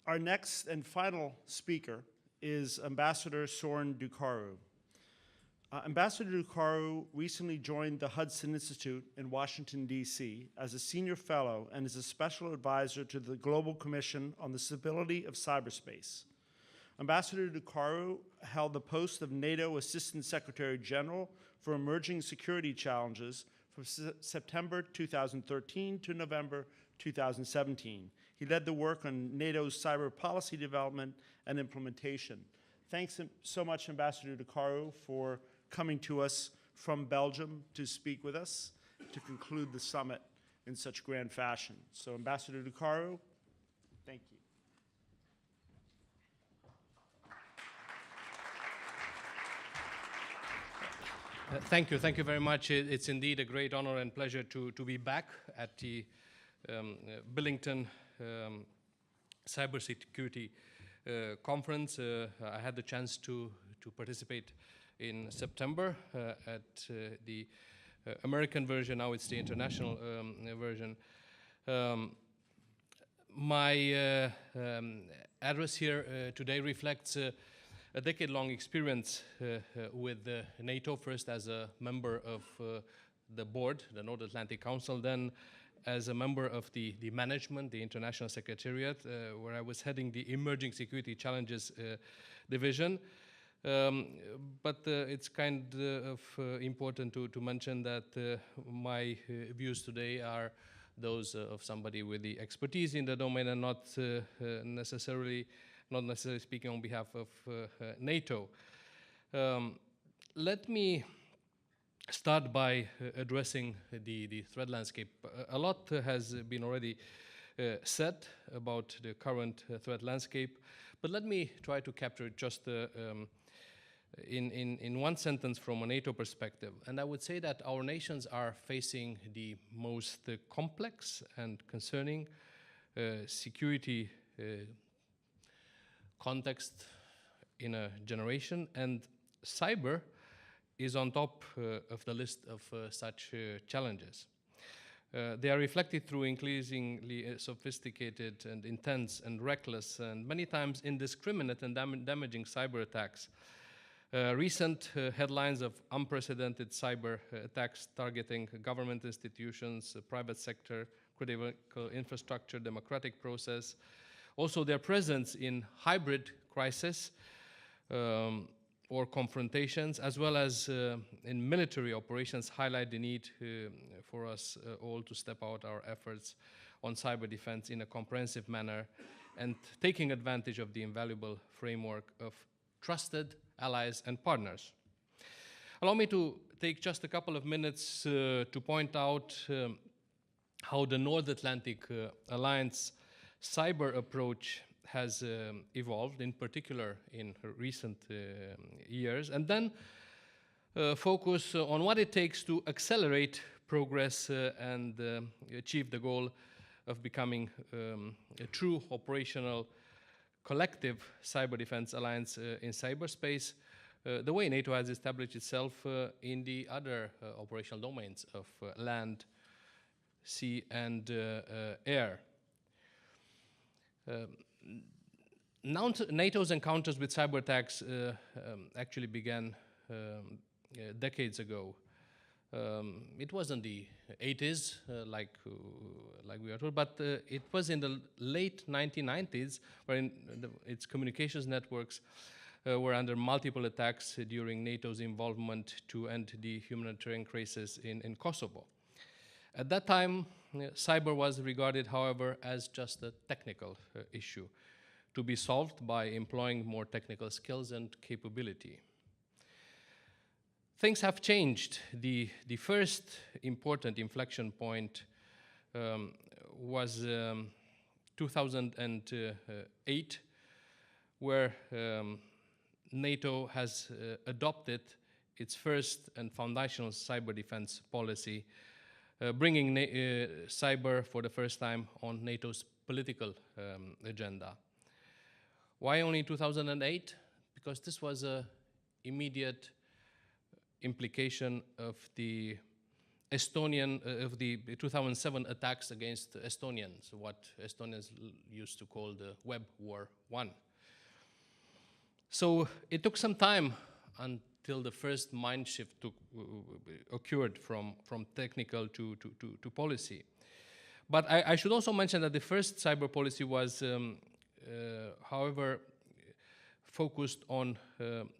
Our next and final speaker is Ambassador Sorin Ducaru. Ambassador Ducaru recently joined the Hudson Institute in Washington, D.C. as a senior fellow and is a special advisor to the Global Commission on the Stability of Cyberspace. Ambassador Ducaru held the post of NATO Assistant Secretary General for Emerging Security Challenges from September 2013 to November 2017. He led the work on NATO's cyber policy development and implementation. Thanks so much, Ambassador Ducaru, for coming to us from Belgium to speak with us to conclude the summit in such grand fashion. So, Ambassador Ducaru, thank you. Thank you very much. It's indeed a great honor and pleasure to be back at the Billington Cybersecurity conference. I had the chance to participate in September at the American version. Now it's the international version. My address here today reflects a decade-long experience with NATO, first as a member of the board, the North Atlantic Council, then as a member of the management, the International Secretariat, where I was heading the Emerging Security Challenges Division. But it's kind of important to mention that my views today are those of somebody with the expertise in the domain and not necessarily speaking on behalf of NATO. Let me start by addressing the threat landscape. A lot has been already said about the current threat landscape, but let me try to capture it just in one sentence from a NATO perspective. And I would say that our nations are facing the most complex and concerning security context in a generation, and cyber is on top of the list of such challenges. They are reflected through increasingly sophisticated and intense and reckless and many times indiscriminate and damaging cyber attacks. Recent headlines of unprecedented cyber attacks targeting government institutions, private sector, critical infrastructure, democratic process. Also, their presence in hybrid crisis or confrontations, as well as in military operations, highlight the need for us all to step out our efforts on cyber defense in a comprehensive manner and taking advantage of the invaluable framework of trusted allies and partners. Allow me to take just a couple of minutes to point out how the North Atlantic Alliance cyber approach has evolved, in particular in recent years, and then focus on what it takes to accelerate progress and achieve the goal of becoming a true operational collective cyber defense alliance in cyberspace, the way NATO has established itself in the other operational domains of land, sea, and air. NATO's encounters with cyber attacks actually began decades ago. It wasn't the 80s, like we are told, but it was in the late 1990s, when its communications networks were under multiple attacks during NATO's involvement to end the humanitarian crisis in Kosovo. At that time, cyber was regarded, however, as just a technical issue to be solved by employing more technical skills and capability. Things have changed. The first important inflection point was 2008, where NATO has adopted its first and foundational cyber defense policy, bringing cyber for the first time on NATO's political agenda. Why only 2008? Because this was an immediate implication of the of the 2007 attacks against Estonians, what Estonians used to call the Web War 1. So it took some time until the first mind shift occurred from technical to policy. But I should also mention that the first cyber policy was, however, focused on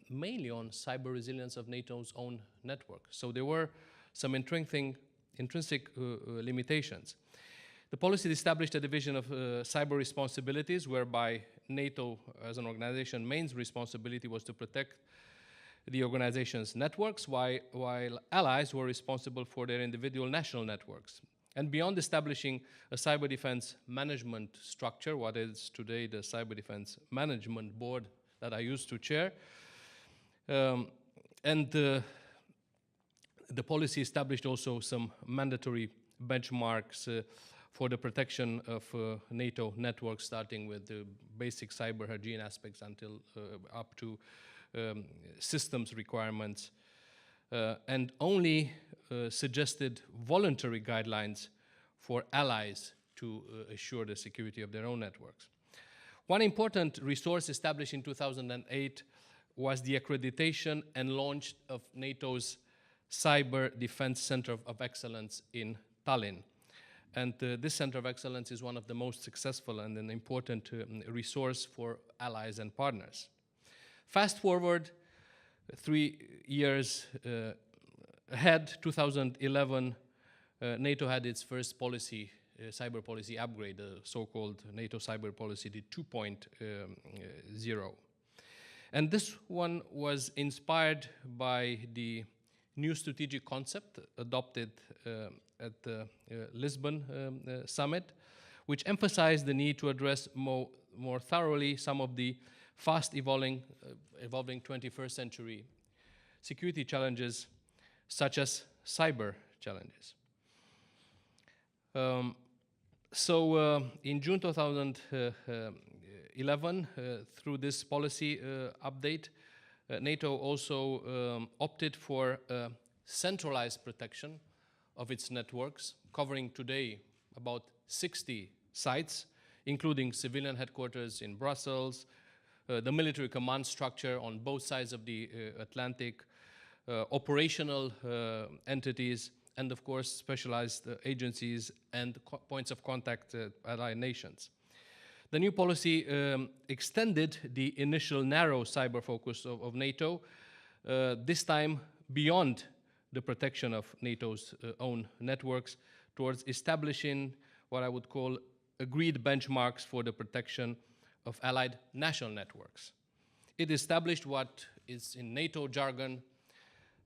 mainly on cyber resilience of NATO's own network. So there were some intrinsic limitations. The policy established a division of cyber responsibilities, whereby NATO as an organization main responsibility was to protect the organization's networks, while allies were responsible for their individual national networks. And beyond establishing a cyber defense management structure, what is today the Cyber Defense Management Board that I used to chair, the policy established also some mandatory benchmarks for the protection of NATO networks, starting with the basic cyber hygiene aspects until up to systems requirements, and only suggested voluntary guidelines for allies to assure the security of their own networks. One important resource established in 2008 was the accreditation and launch of NATO's Cyber Defense Center of Excellence in Tallinn. And this Center of Excellence is one of the most successful and an important resource for allies and partners. Fast forward 3 years ahead, 2011, NATO had its first policy, cyber policy upgrade, the so-called NATO cyber policy, the 2.0. And this one was inspired by the new strategic concept adopted at the Lisbon summit, which emphasized the need to address more thoroughly some of the fast evolving 21st century security challenges, such as cyber challenges. In June 2011, through this policy update, NATO also opted for centralized protection of its networks, covering today about 60 sites, including civilian headquarters in Brussels, the military command structure on both sides of the Atlantic, operational entities, and of course specialized agencies and points of contact allied nations. The new policy extended the initial narrow cyber focus of NATO, this time beyond the protection of NATO's own networks, towards establishing what I would call agreed benchmarks for the protection of allied national networks. It established what is in NATO jargon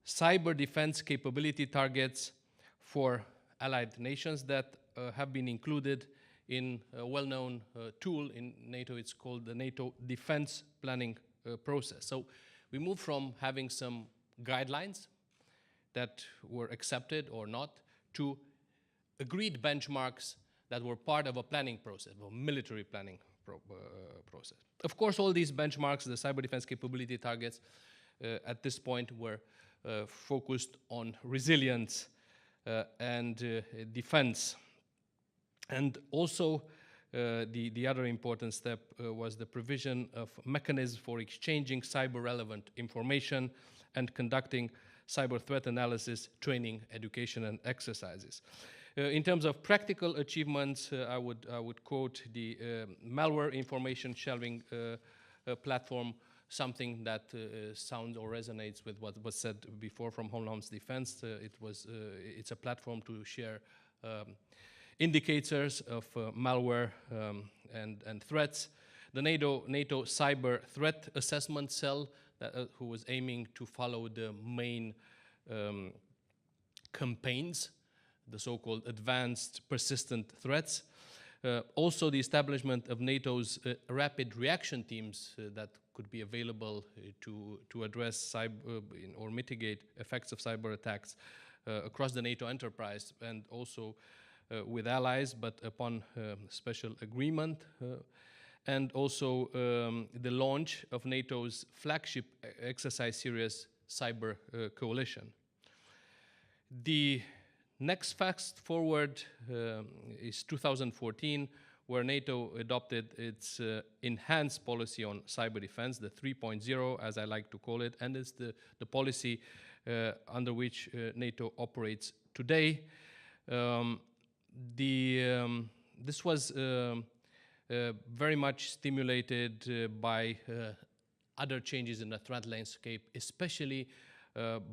cyber defense capability targets for allied nations that have been included in a well-known tool in NATO. It's called the NATO defense planning process. So we moved from having some guidelines that were accepted or not to agreed benchmarks that were part of a planning process, a military planning process. Of course, all these benchmarks, the cyber defense capability targets, at this point were focused on resilience and defense. And also, the other important step was the provision of mechanisms for exchanging cyber-relevant information and conducting cyber threat analysis, training, education, and exercises. In terms of practical achievements, I would quote the malware information shelving platform, something that sounds or resonates with what was said before from Homeland's Defense. It's a platform to share indicators of malware and threats. The NATO Cyber Threat Assessment Cell, who was aiming to follow the main campaigns, the so-called advanced persistent threats. Also the establishment of NATO's rapid reaction teams that could be available to address or mitigate effects of cyber attacks across the NATO enterprise, and also with allies, but upon special agreement. And also the launch of NATO's flagship exercise series, Cyber Coalition. The Next fast forward is 2014, where NATO adopted its enhanced policy on cyber defense, the 3.0, as I like to call it, and it's the policy under which NATO operates today. This was very much stimulated by other changes in the threat landscape, especially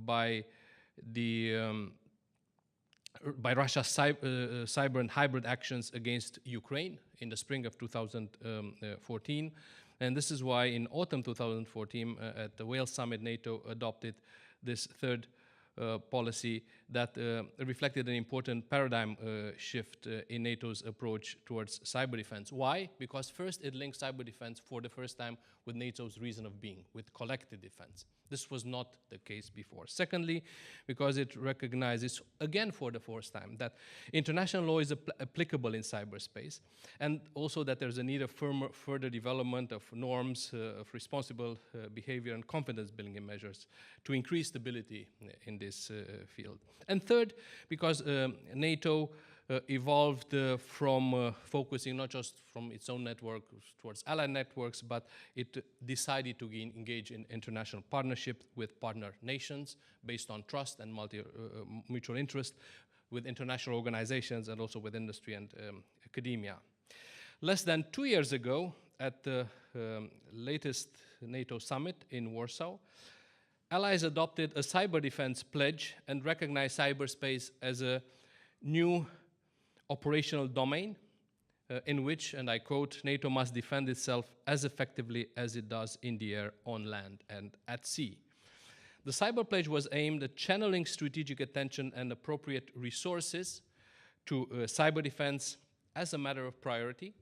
by Russia's cyber and hybrid actions against Ukraine in the spring of 2014. And this is why in autumn 2014, at the Wales Summit, NATO adopted this third policy that reflected an important paradigm shift in NATO's approach towards cyber defense. Why? Because first, it linked cyber defense for the first time with NATO's reason of being, with collective defense. This was not the case before. Secondly, because it recognizes, again for the first time, that international law is applicable in cyberspace, and also that there's a need of further development of norms, of responsible behavior and confidence-building measures to increase stability in this field. And third, because NATO evolved from focusing not just from its own network towards allied networks, but it decided to engage in international partnership with partner nations based on trust and mutual interest with international organizations and also with industry and academia. Less than 2 years ago, at the latest NATO summit in Warsaw, allies adopted a cyber defense pledge and recognized cyberspace as a new operational domain in which, and I quote, NATO must defend itself as effectively as it does in the air, on land, and at sea. The cyber pledge was aimed at channeling strategic attention and appropriate resources to cyber defense as a matter of priority,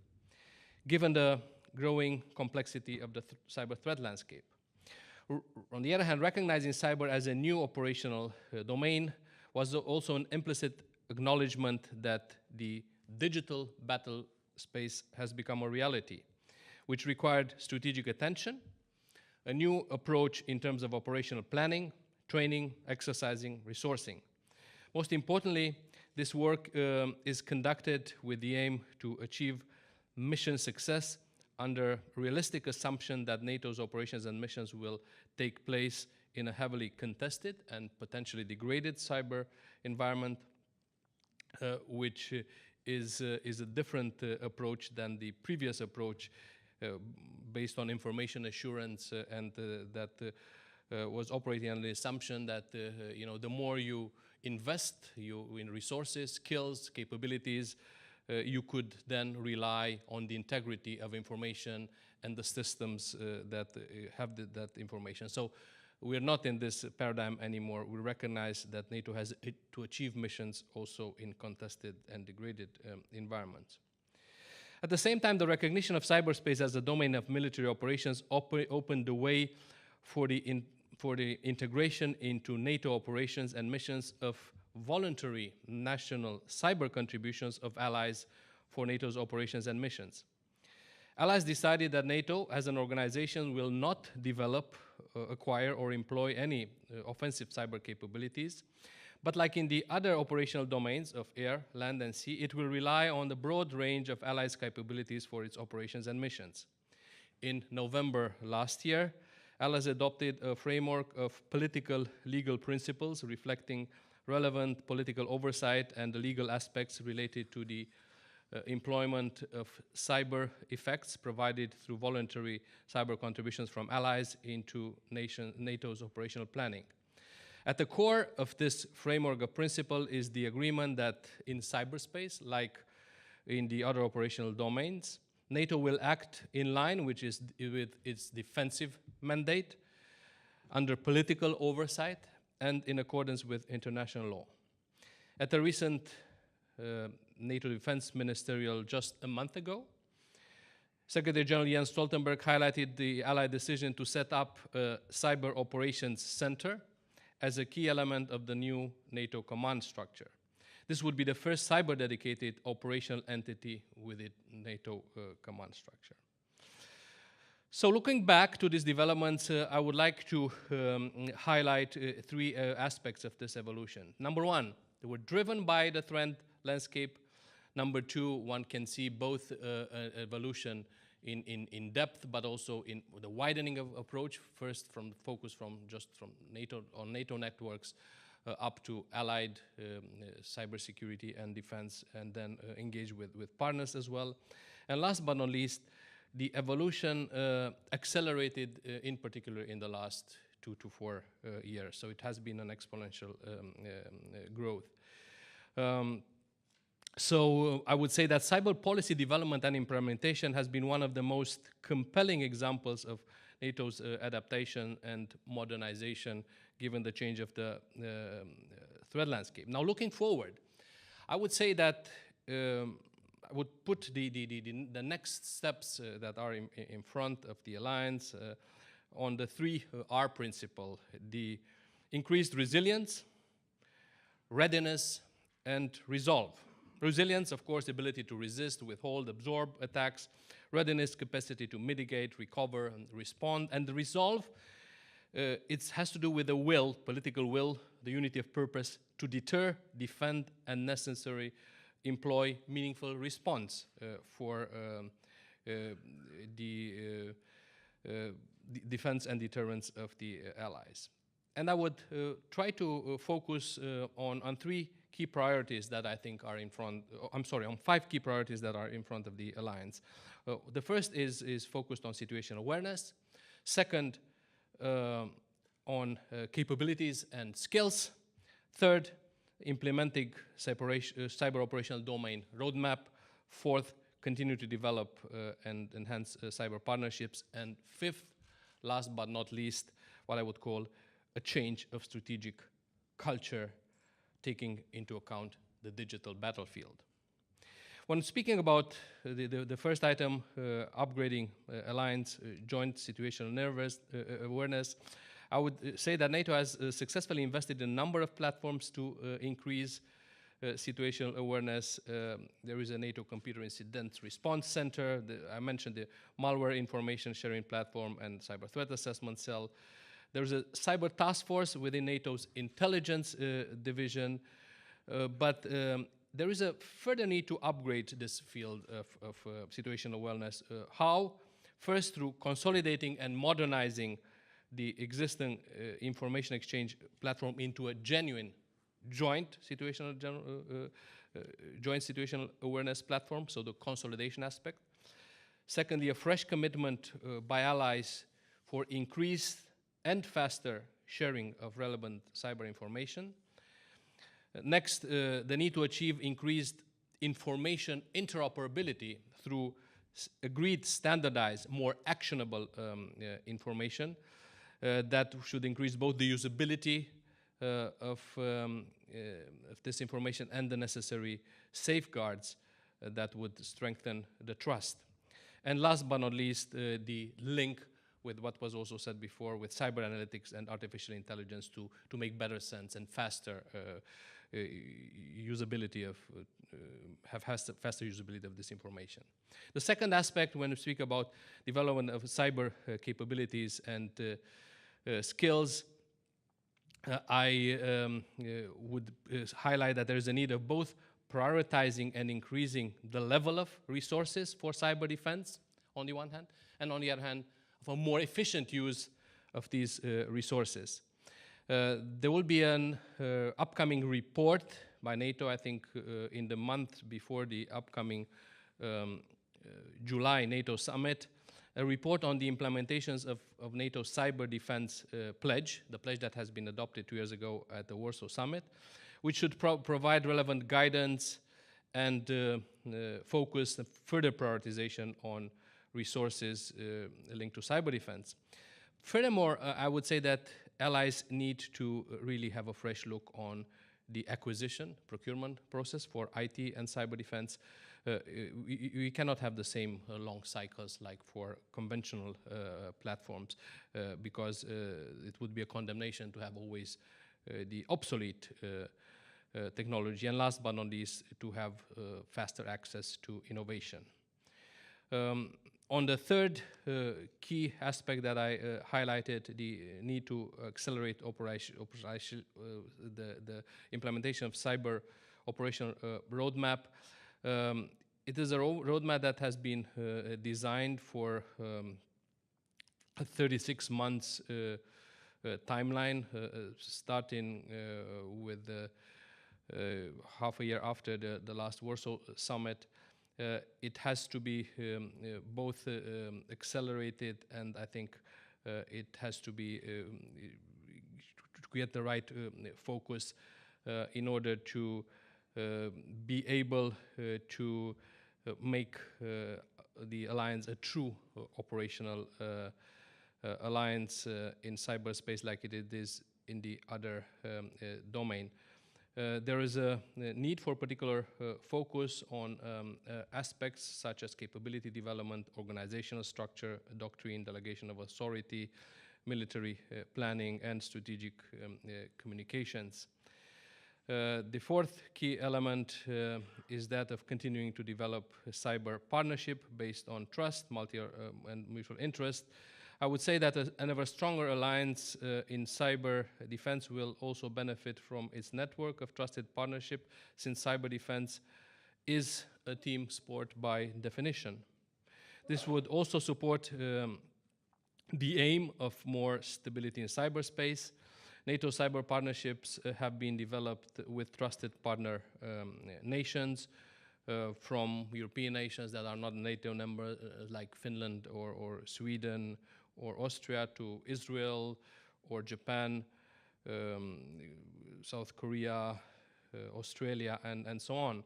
given the growing complexity of the cyber threat landscape. On the other hand, recognizing cyber as a new operational domain was also an implicit acknowledgement that the digital battle space has become a reality, which required strategic attention, a new approach in terms of operational planning, training, exercising, resourcing. Most importantly, this work is conducted with the aim to achieve mission success under realistic assumption that NATO's operations and missions will take place in a heavily contested and potentially degraded cyber environment, which is a different approach than the previous approach based on information assurance and that was operating on the assumption that the more you invest in resources, skills, capabilities, you could then rely on the integrity of information and the systems that have that information. So we're not in this paradigm anymore. We recognize that NATO has to achieve missions also in contested and degraded environments. At the same time, the recognition of cyberspace as a domain of military operations opened the way for the integration into NATO operations and missions of voluntary national cyber contributions of allies for NATO's operations and missions. Allies decided that NATO as an organization will not develop, acquire, or employ any offensive cyber capabilities, but like in the other operational domains of air, land, and sea, it will rely on the broad range of allies' capabilities for its operations and missions. In November last year, allies adopted a framework of political legal principles reflecting relevant political oversight and the legal aspects related to the employment of cyber effects provided through voluntary cyber contributions from allies into NATO's operational planning. At the core of this framework of principle is the agreement that in cyberspace, like in the other operational domains, NATO will act in line with its defensive mandate, under political oversight, and in accordance with international law. At the recent NATO Defense Ministerial just a month ago, Secretary General Jens Stoltenberg highlighted the Allied decision to set up a Cyber Operations Center as a key element of the new NATO command structure. This would be the first cyber-dedicated operational entity within NATO command structure. So looking back to these developments, I would like to highlight three aspects of this evolution. Number one, They were driven by the threat landscape. Number two, one can see both evolution in depth, but also in the widening of approach. First, from focus from NATO networks up to allied cybersecurity and defense, and then engage with partners as well. And last but not least, the evolution accelerated in particular in the last 2 to 4 years. So it has been an exponential growth. So I would say that cyber policy development and implementation has been one of the most compelling examples of NATO's adaptation and modernization given the change of the threat landscape. Now looking forward, I would say that I would put the next steps that are in front of the alliance on the 3R principle: the increased resilience, readiness, and resolve. Resilience, of course, the ability to resist, withhold, absorb attacks. Readiness, capacity to mitigate, recover, and respond. And the resolve, it has to do with the will, political will, the unity of purpose to deter, defend, and necessary employ meaningful response for the defense and deterrence of the allies. And I would try to focus on 3 key priorities that I think are in front, on 5 key priorities that are in front of the alliance. The first is focused on situational awareness. Second, on capabilities and skills. Third, implementing cyber operational domain roadmap. Fourth, continue to develop and enhance cyber partnerships. And fifth, last but not least, what I would call a change of strategic culture, taking into account the digital battlefield. When speaking about the first item, upgrading alliance joint situational awareness, I would say that NATO has successfully invested in a number of platforms to increase situational awareness. There is a NATO Computer Incident Response Center. I mentioned the malware information sharing platform and cyber threat assessment cell. There's a cyber task force within NATO's intelligence division, but there is a further need to upgrade this field of situational awareness. How? First, through consolidating and modernizing the existing information exchange platform into a genuine joint situational awareness platform, so the consolidation aspect. Secondly, a fresh commitment by allies for increased and faster sharing of relevant cyber information. Next, the need to achieve increased information interoperability through agreed, standardized, more actionable information that should increase both the usability of this information and the necessary safeguards that would strengthen the trust. And last but not least, the link with what was also said before with cyber analytics and artificial intelligence to make better sense and faster usability of, have faster usability of this information. The second aspect when we speak about development of cyber capabilities and skills, I would highlight that there is a need of both prioritizing and increasing the level of resources for cyber defense on the one hand, and on the other hand, of a more efficient use of these resources. There will be an upcoming report by NATO, I think in the month before the upcoming July NATO summit, a report on the implementations of NATO's cyber defense pledge, the pledge that has been adopted 2 years ago at the Warsaw summit, which should provide relevant guidance and focus further prioritization on resources linked to cyber defense. Furthermore, I would say that allies need to really have a fresh look on the acquisition, procurement process for IT and cyber defense. We cannot have the same long cycles like for conventional platforms because it would be a condemnation to have always the obsolete technology. And last but not least, to have faster access to innovation. On the third key aspect that I highlighted, the need to accelerate the implementation of cyber operational roadmap. It is a roadmap that has been designed for a 36 months timeline, starting with half a year after the last Warsaw summit. It has to be both accelerated, and I think it has to be to get the right focus in order to be able to make the alliance a true operational alliance in cyberspace like it is in the other domain. There is a need for particular focus on aspects such as capability development, organizational structure, doctrine, delegation of authority, military planning, and strategic communications. The fourth key element is that of continuing to develop a cyber partnership based on trust, and mutual interest. I would say that an ever stronger alliance in cyber defense will also benefit from its network of trusted partnership, since cyber defense is a team sport by definition. This would also support the aim of more stability in cyberspace. NATO cyber partnerships have been developed with trusted partner nations, from European nations that are not NATO members, like Finland or Sweden, or Austria, to Israel or Japan, South Korea, Australia, and so on.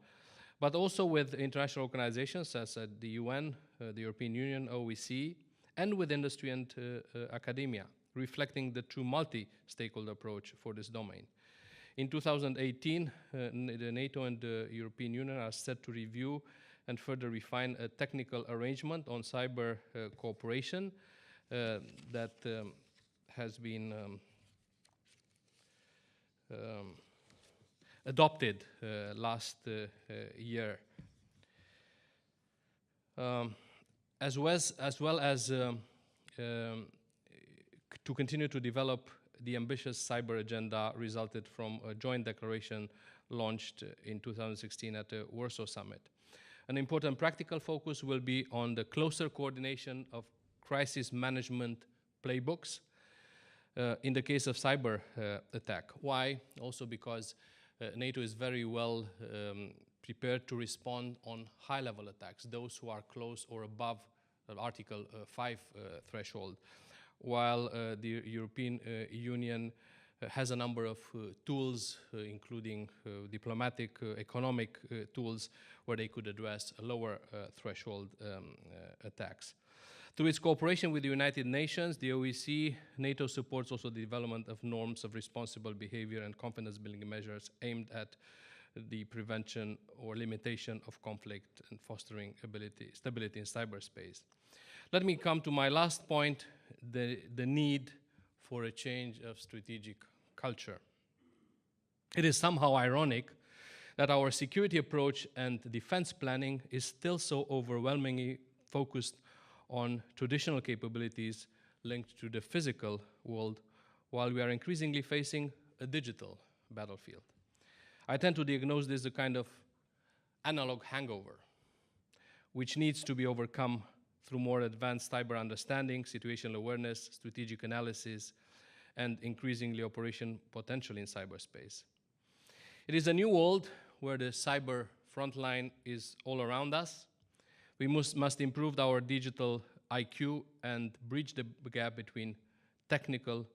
But also with international organizations such as the UN, the European Union, OEC, and with industry and academia, reflecting the true multi-stakeholder approach for this domain. In 2018, the NATO and the European Union are set to review and further refine a technical arrangement on cyber cooperation that has been adopted last year. As well as to continue to develop the ambitious cyber agenda resulted from a joint declaration launched in 2016 at the Warsaw Summit. An important practical focus will be on the closer coordination of crisis management playbooks in the case of cyber attack. Why? Also because NATO is very well prepared to respond on high-level attacks, those who are close or above Article 5 threshold, while the European Union has a number of tools, including diplomatic, economic tools, where they could address lower threshold attacks. Through its cooperation with the United Nations, the OEC, NATO supports also the development of norms of responsible behavior and confidence-building measures aimed at the prevention or limitation of conflict and fostering stability in cyberspace. Let me come to my last point, the need for a change of strategic culture. It is somehow ironic that our security approach and defense planning is still so overwhelmingly focused on traditional capabilities linked to the physical world, while we are increasingly facing a digital battlefield. I tend to diagnose this as a kind of analog hangover, which needs to be overcome through more advanced cyber understanding, situational awareness, strategic analysis, and increasingly operation potential in cyberspace. It is a new world where the cyber frontline is all around us. We must improve our digital IQ and bridge the gap between technical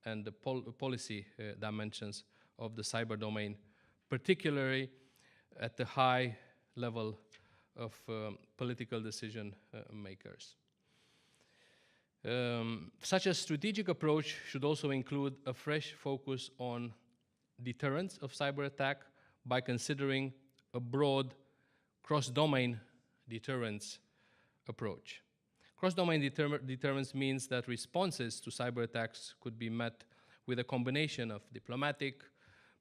and the policy dimensions of the cyber domain, particularly at the high level of political decision makers. Such a strategic approach should also include a fresh focus on deterrence of cyber attack by considering a broad cross-domain deterrence approach. Cross-domain deterrence means that responses to cyber attacks could be met with a combination of diplomatic,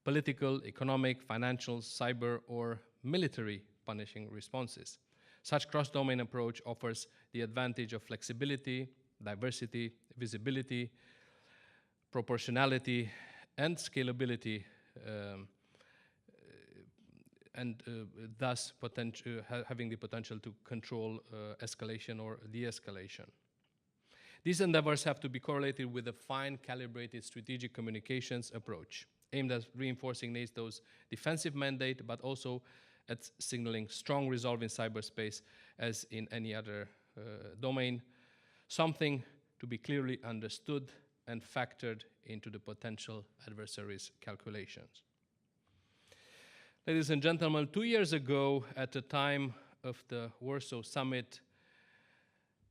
political, economic, financial, cyber, or military punishing responses. Such cross-domain approach offers the advantage of flexibility, diversity, visibility, proportionality, and scalability, and thus having the potential to control escalation or de-escalation. These endeavors have to be correlated with a fine calibrated strategic communications approach aimed at reinforcing NATO's defensive mandate, but also at signaling strong resolve in cyberspace as in any other domain, something to be clearly understood and factored into the potential adversaries' calculations. Ladies and gentlemen, 2 years ago, at the time of the Warsaw Summit,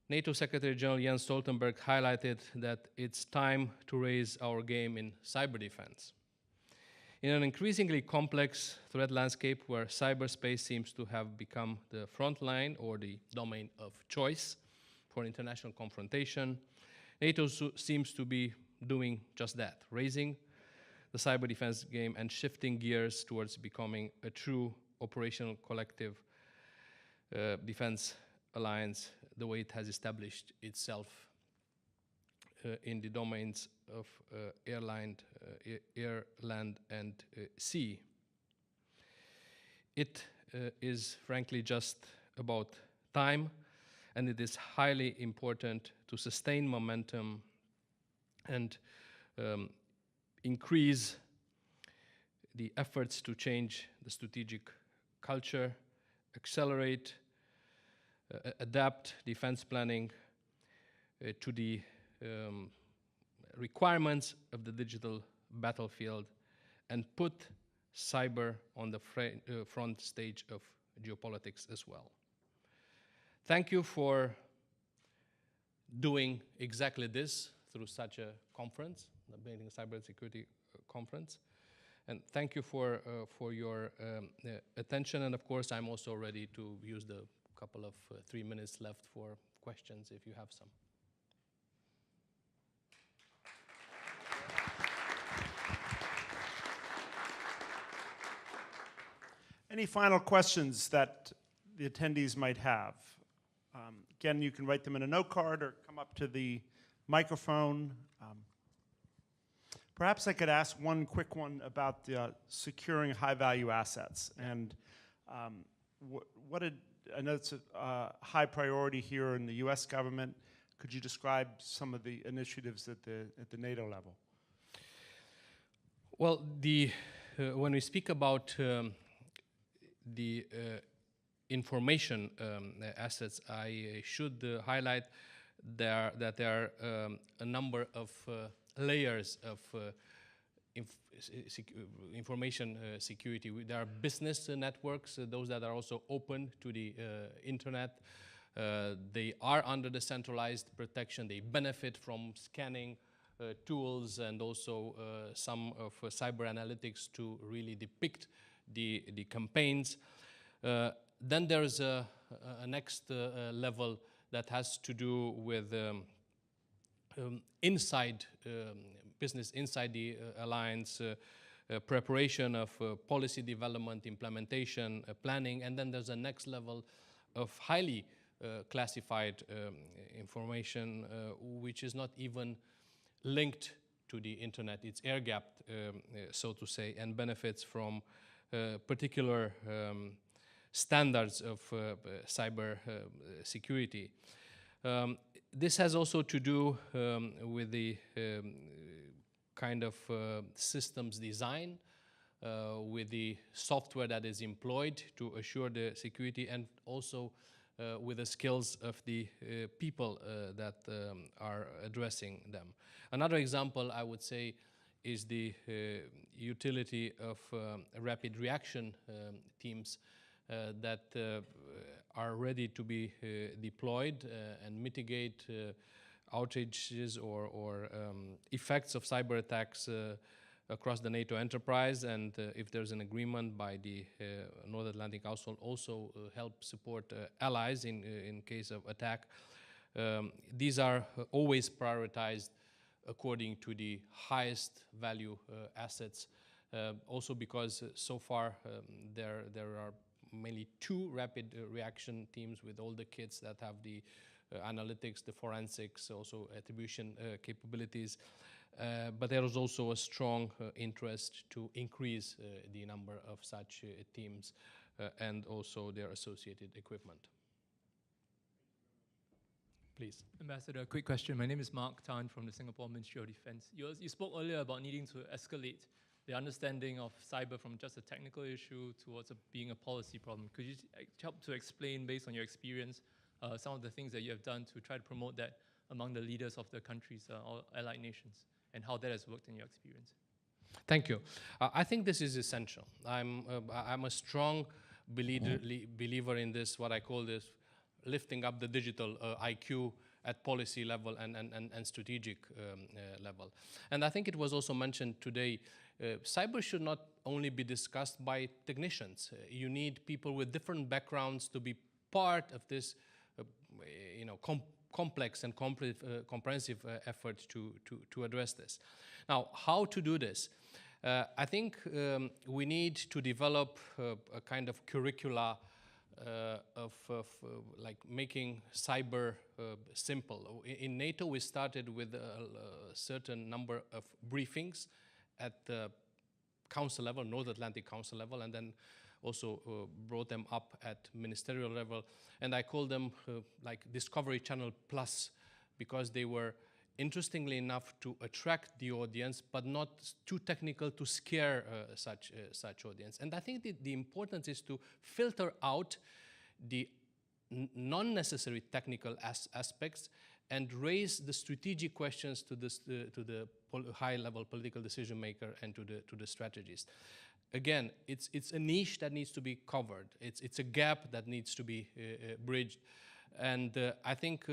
NATO Secretary General Jens Stoltenberg highlighted that it's time to raise our game in cyber defense. In an increasingly complex threat landscape where cyberspace seems to have become the front line or the domain of choice for international confrontation, NATO seems to be doing just that, raising the cyber defense game and shifting gears towards becoming a true operational collective defense alliance, the way it has established itself in the domains of air, land, and sea. It is frankly just about time, and it is highly important to sustain momentum and increase the efforts to change the strategic culture, accelerate, adapt defense planning to the requirements of the digital battlefield, and put cyber on the front stage of geopolitics as well. Thank you for doing exactly this through such a conference, the Billington Cybersecurity Conference. And thank you for your attention. And of course, I'm also ready to use the couple of 3 minutes left for questions if you have some. Any final questions that the attendees might have? Again, you can write them in a note card or come up to the microphone. Perhaps I could ask one quick one about securing high-value assets. And I know it's a high priority here in the U.S. government. Could you describe some of the initiatives at the NATO level? Well, when we speak about the information assets, I should highlight that there are a number of layers of information security. There are business networks, those that are also open to the internet. They are under the centralized protection. They benefit from scanning tools and also some of cyber analytics to really depict the campaigns. Then there's a next level that has to do with business inside the alliance, preparation of policy development, implementation, planning, and then there's a next level of highly classified information, which is not even linked to the internet. It's air-gapped, so to say, and benefits from particular standards of cyber security. This has also to do with the kind of systems design, with the software that is employed to assure the security, and also with the skills of the people that are addressing them. Another example, I would say, is the utility of rapid reaction teams that are ready to be deployed and mitigate outages or effects of cyber attacks across the NATO enterprise, and if there's an agreement by the North Atlantic Council, also help support allies in case of attack. These are always prioritized according to the highest value assets, also because so far there are mainly two rapid reaction teams with all the kits that have the analytics, the forensics, also attribution capabilities. But there is also a strong interest to increase the number of such teams and also their associated equipment. Please. Ambassador, a quick question. My name is Mark Tan from the Singapore Ministry of Defense. You spoke earlier about needing to escalate the understanding of cyber from just a technical issue towards being a policy problem. Could you help to explain, based on your experience, some of the things that you have done to try to promote that among the leaders of the countries or allied nations, and how that has worked in your experience? Thank you. I think this is essential. I'm a strong believer in this, what I call this, lifting up the digital IQ at policy level and strategic level. And I think it was also mentioned today, cyber should not only be discussed by technicians. You need people with different backgrounds to be part of this complex and comprehensive effort to address this. Now, how to do this? I think we need to develop a kind of curricula of like making cyber simple. In NATO, we started with a certain number of briefings at the council level, North Atlantic Council level, and then also brought them up at ministerial level. And I call them like Discovery Channel Plus, because they were interestingly enough to attract the audience, but not too technical to scare such audience. And I think the importance is to filter out the non-necessary technical aspects and raise the strategic questions to the high-level political decision maker and to the strategist. Again, it's a niche that needs to be covered. It's a gap that needs to be bridged, and I think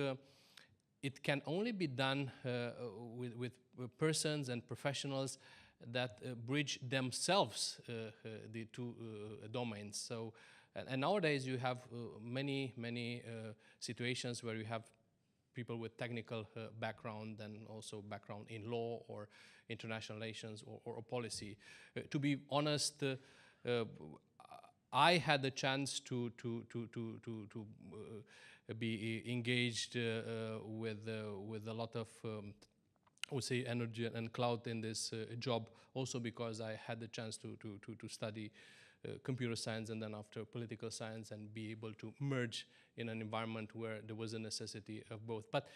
it can only be done with persons and professionals that bridge themselves the two domains. So, and nowadays you have many situations where you have people with technical background and also background in law or international relations or policy. To be honest, I had the chance to be engaged with a lot of, I would say, energy and clout in this job, also because I had the chance to study computer science and then after political science and be able to merge in an environment where there was a necessity of both. But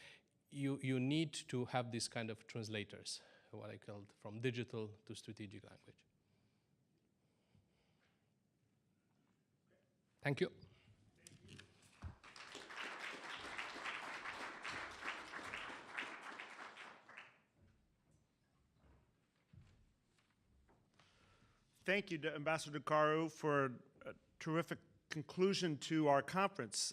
you need to have this kind of translators, what I called from digital to strategic language. Thank you. Thank you, Ambassador Ducaru, for a terrific conclusion to our conference.